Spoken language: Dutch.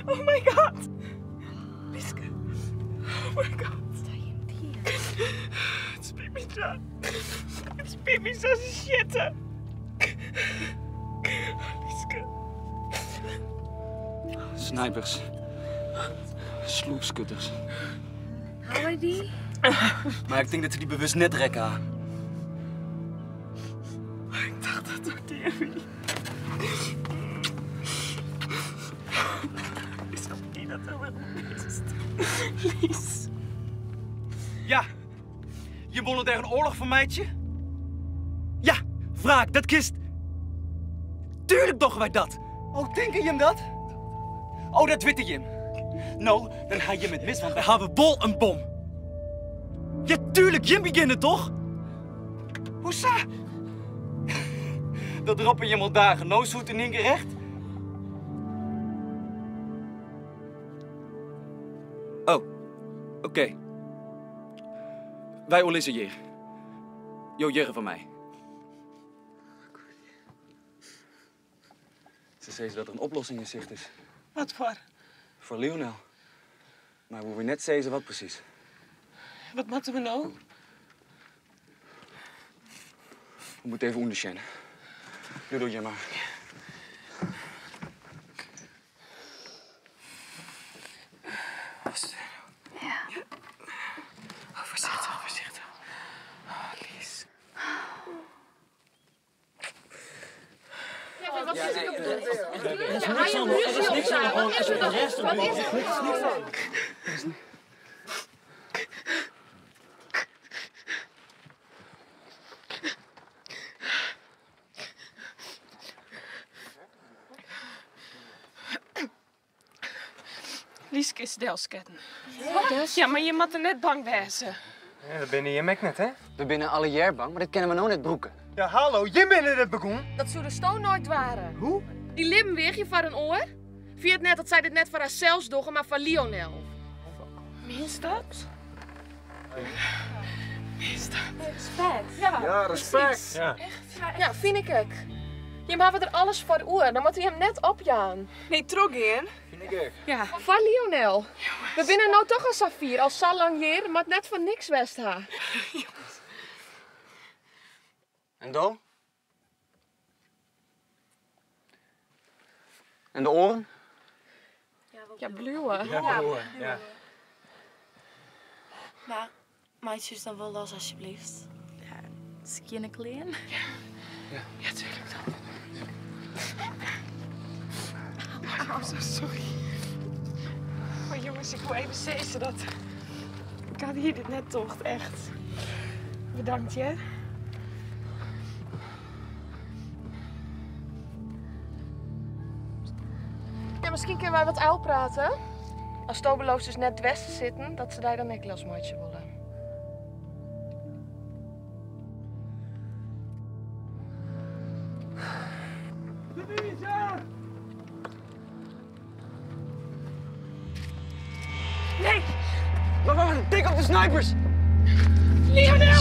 Oh my god. Lieske. Oh my god. Sta je in hier? Het spijt me zo. Het spijt me zo shit. Lieske. Snipers. Sloepskutters. Hou je die? Maar ik denk dat ze die bewust net rekken. Ik dacht dat het tegen is dat niet dat er wel is. Lies. Ja, je won er een oorlog van meidje? Ja, wraak, dat kist. Tuurlijk doen wij dat. Oh, denken je hem dat? Oh, dat witte je hem. Nou, dan ga je met mis, want we hebben bol een bom. Ja, tuurlijk, je beginnen toch? Hoesa? Dat droppen je maar dagen, nou zoet in één keer recht. Oh, oké. Wij olissen hier. Jo, jurgen van mij. Ze zei dat er een oplossing in zicht is. Wat voor? Voor Lionel. Maar we hoeven net zeggen wat precies. Wat moeten we nou? We moeten even onderscheiden. Doe je maar. Ja. Oh, voorzichtig, voorzichtig. Oh, Lies. Ja, wat is er op de... Niks aan de hand. Niks aan de hand. Als je de rest op doet. Lieske is delsketten. Wat? Ja, maar je moet er net bang wezen. Ja, dat ben je mek net, hè? We binnen alle jaar bang, maar dit kennen we nou net broeken. Ja, hallo, je bent het begonnen. Dat zou de stoon nooit waren. Hoe? Die limmen weeg je voor een oor? Vier het net dat zij dit net voor haarzelfs doggen, maar van Lionel. Meens dat? Meens dat? Respect. Ja, respect. Ja. Ja, vind ik ook. Je maakt er alles voor de oor, dan moet je hem net opjaan. Nee, trok in. Vind ik ook. Ja. Van Lionel. We binnen nou toch een Safir, al zo lang hier, maar net van niks west ha. En dan? En de oren? Ja, bluwe. Ja, broer. Ja. Nou, meidjes dan wel los alsjeblieft. Ja, skinny clean. Ja, tuurlijk dan. Oh, zo sorry. Maar jongens, ik wil even zeggen dat... Ik had hier dit net tocht, echt. Bedankt je. Ja, misschien kunnen wij wat uil praten. Als Tobeloos dus net het westen zitten, dat ze daar dan ook als maatje willen. Nee! Wacht, tik op de snipers! Lionel!